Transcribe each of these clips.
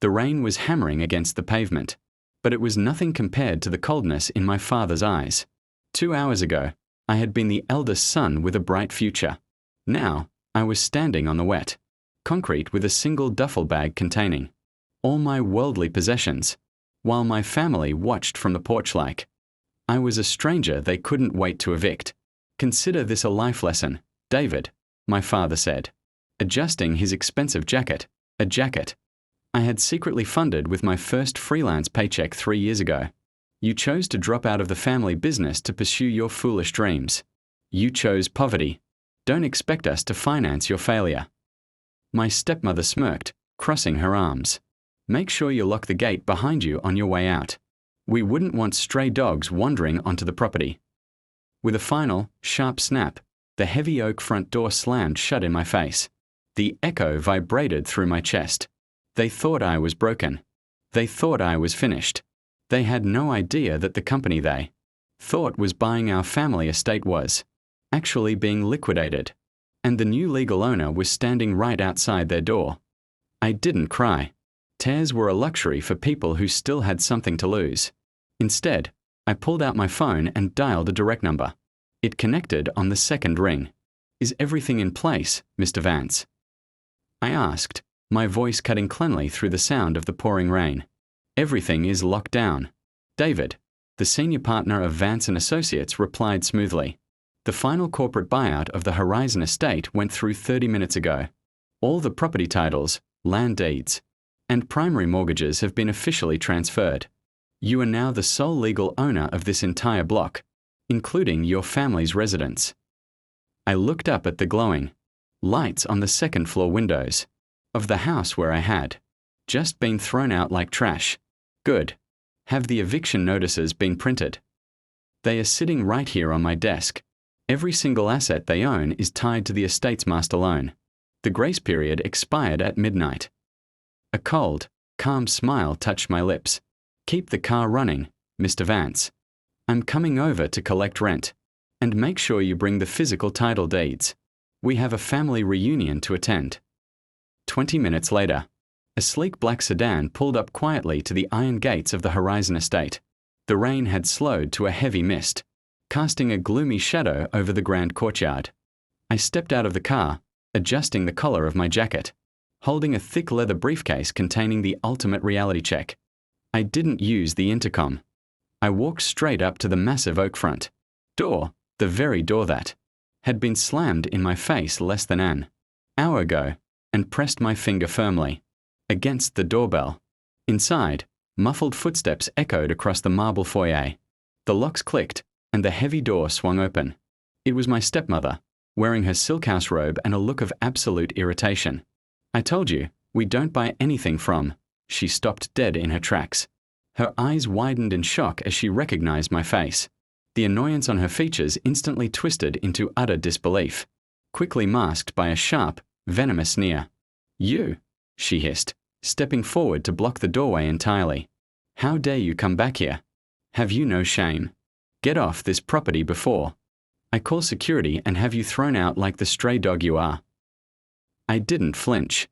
The rain was hammering against the pavement, but it was nothing compared to the coldness in my father's eyes. 2 hours ago, I had been the eldest son with a bright future. Now, I was standing on the wet concrete with a single duffel bag containing all my worldly possessions, while my family watched from the porch like I was a stranger they couldn't wait to evict. Consider this a life lesson, David, my father said, adjusting his expensive jacket, a jacket I had secretly funded with my first freelance paycheck 3 years ago. You chose to drop out of the family business to pursue your foolish dreams. You chose poverty. Don't expect us to finance your failure. My stepmother smirked, crossing her arms. Make sure you lock the gate behind you on your way out. We wouldn't want stray dogs wandering onto the property. With a final, sharp snap, the heavy oak front door slammed shut in my face. The echo vibrated through my chest. They thought I was broken. They thought I was finished. They had no idea that the company they thought was buying our family estate was actually being liquidated, and the new legal owner was standing right outside their door. I didn't cry. Tears were a luxury for people who still had something to lose. Instead, I pulled out my phone and dialed a direct number. It connected on the second ring. Is everything in place, Mr. Vance? I asked, my voice cutting cleanly through the sound of the pouring rain. Everything is locked down. David, the senior partner of Vance & Associates, replied smoothly. The final corporate buyout of the Horizon estate went through 30 minutes ago. All the property titles, land deeds, and primary mortgages have been officially transferred. You are now the sole legal owner of this entire block, including your family's residence. I looked up at the glowing lights on the second-floor windows of the house where I had just been thrown out like trash. Good. Have the eviction notices been printed? They are sitting right here on my desk. Every single asset they own is tied to the estate's master loan. The grace period expired at midnight. A cold, calm smile touched my lips. Keep the car running, Mr. Vance. I'm coming over to collect rent. And make sure you bring the physical title deeds. We have a family reunion to attend. 20 minutes later, a sleek black sedan pulled up quietly to the iron gates of the Horizon estate. The rain had slowed to a heavy mist, casting a gloomy shadow over the grand courtyard. I stepped out of the car, adjusting the collar of my jacket, holding a thick leather briefcase containing the ultimate reality check. I didn't use the intercom. I walked straight up to the massive oak front door, the very door that had been slammed in my face less than an hour ago, and pressed my finger firmly against the doorbell. Inside, muffled footsteps echoed across the marble foyer. The locks clicked, and the heavy door swung open. It was my stepmother, wearing her silkhouse robe and a look of absolute irritation. I told you, we don't buy anything from. She stopped dead in her tracks. Her eyes widened in shock as she recognized my face. The annoyance on her features instantly twisted into utter disbelief, quickly masked by a sharp, venomous sneer. You, she hissed, stepping forward to block the doorway entirely. How dare you come back here? Have you no shame? Get off this property before I call security and have you thrown out like the stray dog you are. I didn't flinch.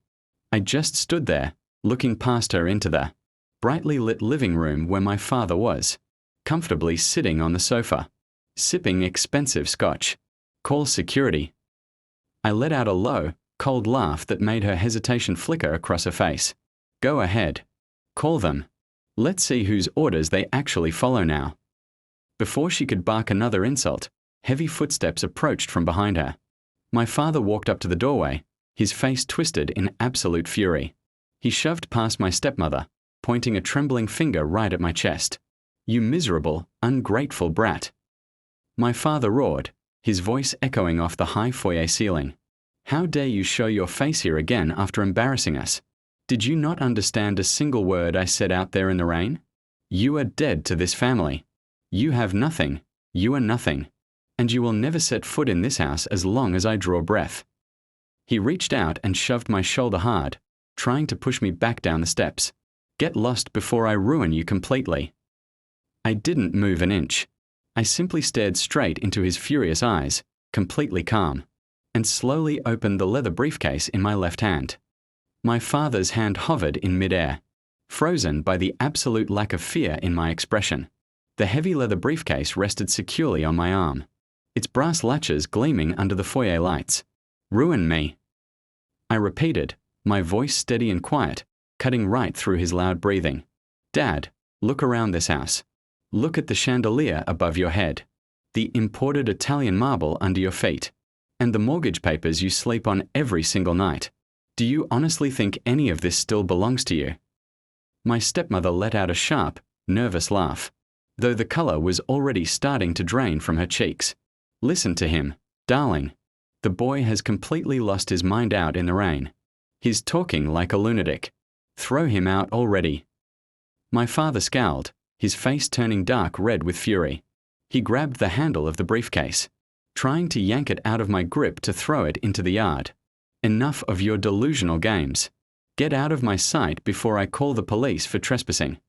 I just stood there, looking past her into the brightly lit living room where my father was, comfortably sitting on the sofa, sipping expensive scotch. Call security. I let out a low, cold laugh that made her hesitation flicker across her face. Go ahead. Call them. Let's see whose orders they actually follow now. Before she could bark another insult, heavy footsteps approached from behind her. My father walked up to the doorway, his face twisted in absolute fury. He shoved past my stepmother, pointing a trembling finger right at my chest. You miserable, ungrateful brat. My father roared, his voice echoing off the high foyer ceiling. How dare you show your face here again after embarrassing us? Did you not understand a single word I said out there in the rain? You are dead to this family. You have nothing. You are nothing. And you will never set foot in this house as long as I draw breath. He reached out and shoved my shoulder hard, trying to push me back down the steps. Get lost before I ruin you completely. I didn't move an inch. I simply stared straight into his furious eyes, completely calm, and slowly opened the leather briefcase in my left hand. My father's hand hovered in midair, frozen by the absolute lack of fear in my expression. The heavy leather briefcase rested securely on my arm, its brass latches gleaming under the foyer lights. "Ruin me," I repeated, my voice steady and quiet, cutting right through his loud breathing. "Dad, look around this house. Look at the chandelier above your head, the imported Italian marble under your feet, and the mortgage papers you sleep on every single night. Do you honestly think any of this still belongs to you?" My stepmother let out a sharp, nervous laugh, though the color was already starting to drain from her cheeks. "Listen to him, darling. The boy has completely lost his mind out in the rain. He's talking like a lunatic. Throw him out already." My father scowled, his face turning dark red with fury. He grabbed the handle of the briefcase, trying to yank it out of my grip to throw it into the yard. "Enough of your delusional games. Get out of my sight before I call the police for trespassing."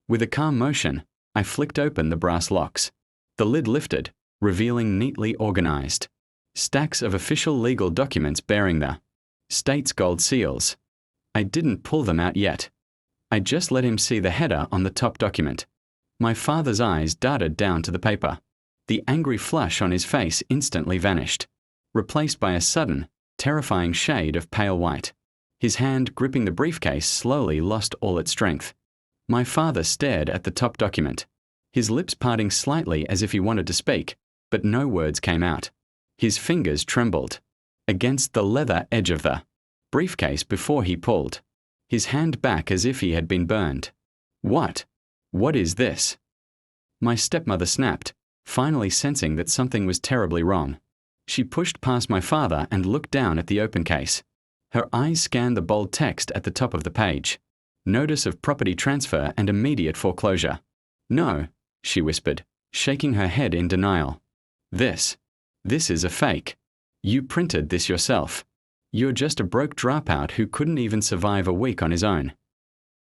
With a calm motion, I flicked open the brass locks. The lid lifted, revealing neatly organized stacks of official legal documents bearing the state's gold seals. I didn't pull them out yet. I just let him see the header on the top document. My father's eyes darted down to the paper. The angry flush on his face instantly vanished, replaced by a sudden, terrifying shade of pale white. His hand gripping the briefcase slowly lost all its strength. My father stared at the top document, his lips parting slightly as if he wanted to speak, but no words came out. His fingers trembled against the leather edge of the briefcase before he pulled his hand back as if he had been burned. What is this?" My stepmother snapped, finally sensing that something was terribly wrong. She pushed past my father and looked down at the open case. Her eyes scanned the bold text at the top of the page. "Notice of property transfer and immediate foreclosure." "No," she whispered, shaking her head in denial. This is a fake. You printed this yourself. You're just a broke dropout who couldn't even survive a week on his own."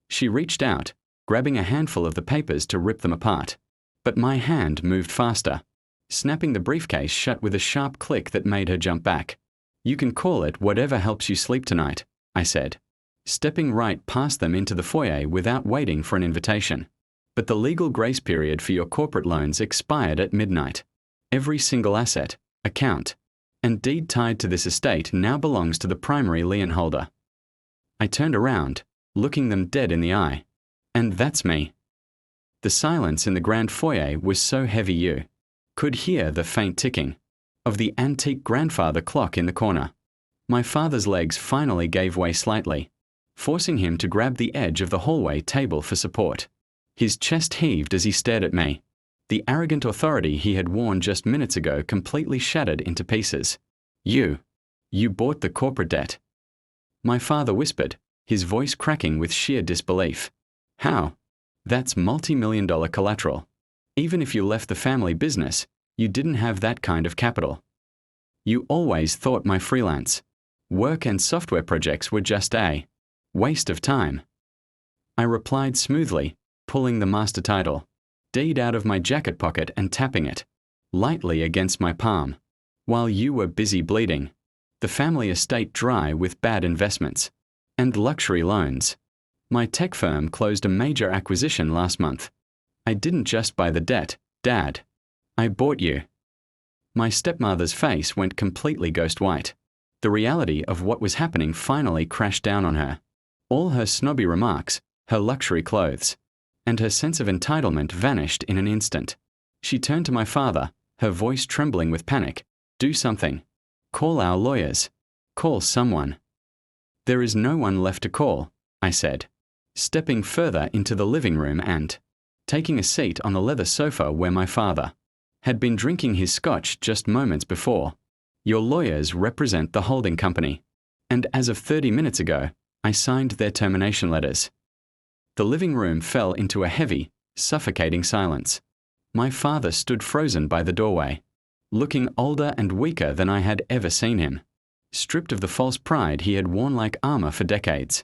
She reached out, grabbing a handful of the papers to rip them apart. But my hand moved faster, snapping the briefcase shut with a sharp click that made her jump back. "You can call it whatever helps you sleep tonight," I said, stepping right past them into the foyer without waiting for an invitation. "But the legal grace period for your corporate loans expired at midnight. Every single asset, account, and deed tied to this estate now belongs to the primary lien holder." I turned around, looking them dead in the eye. "And that's me." The silence in the grand foyer was so heavy you could hear the faint ticking of the antique grandfather clock in the corner. My father's legs finally gave way slightly, forcing him to grab the edge of the hallway table for support. His chest heaved as he stared at me, the arrogant authority he had worn just minutes ago completely shattered into pieces. You bought the corporate debt." My father whispered, his voice cracking with sheer disbelief. "How? That's multi-million-dollar collateral. Even if you left the family business, you didn't have that kind of capital. You always thought my freelance work and software projects were just a waste of time." I replied smoothly, pulling the master title deed out of my jacket pocket and tapping it lightly against my palm. "While you were busy bleeding the family estate dry with bad investments and luxury loans. My tech firm closed a major acquisition last month. I didn't just buy the debt, Dad. I bought you." My stepmother's face went completely ghost white. The reality of what was happening finally crashed down on her. All her snobby remarks, her luxury clothes, and her sense of entitlement vanished in an instant. She turned to my father, her voice trembling with panic. "Do something. Call our lawyers. Call someone." "There is no one left to call," I said, stepping further into the living room and taking a seat on the leather sofa where my father had been drinking his scotch just moments before. "Your lawyers represent the holding company, and as of 30 minutes ago, I signed their termination letters." The living room fell into a heavy, suffocating silence. My father stood frozen by the doorway, looking older and weaker than I had ever seen him, stripped of the false pride he had worn like armor for decades.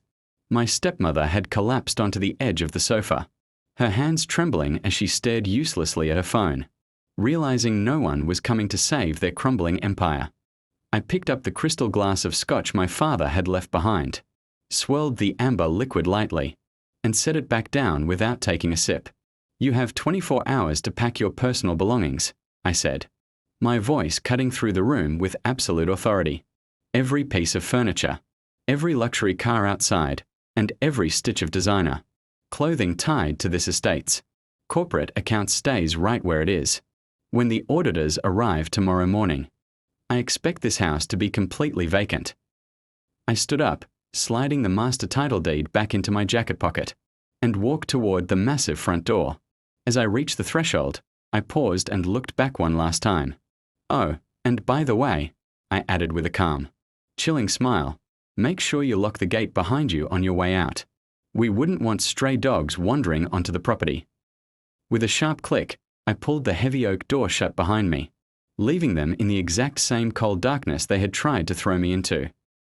My stepmother had collapsed onto the edge of the sofa, her hands trembling as she stared uselessly at her phone, realizing no one was coming to save their crumbling empire. I picked up the crystal glass of scotch my father had left behind, swirled the amber liquid lightly, and set it back down without taking a sip. You have 24 hours to pack your personal belongings, I said, my voice cutting through the room with absolute authority. Every piece of furniture, every luxury car outside, and every stitch of designer. Clothing tied to this estate's. Corporate account stays right where it is. When the auditors arrive tomorrow morning, I expect this house to be completely vacant. I stood up, sliding the master title deed back into my jacket pocket, and walked toward the massive front door. As I reached the threshold, I paused and looked back one last time. Oh, and by the way, I added with a calm, chilling smile, make sure you lock the gate behind you on your way out. We wouldn't want stray dogs wandering onto the property. With a sharp click, I pulled the heavy oak door shut behind me, leaving them in the exact same cold darkness they had tried to throw me into.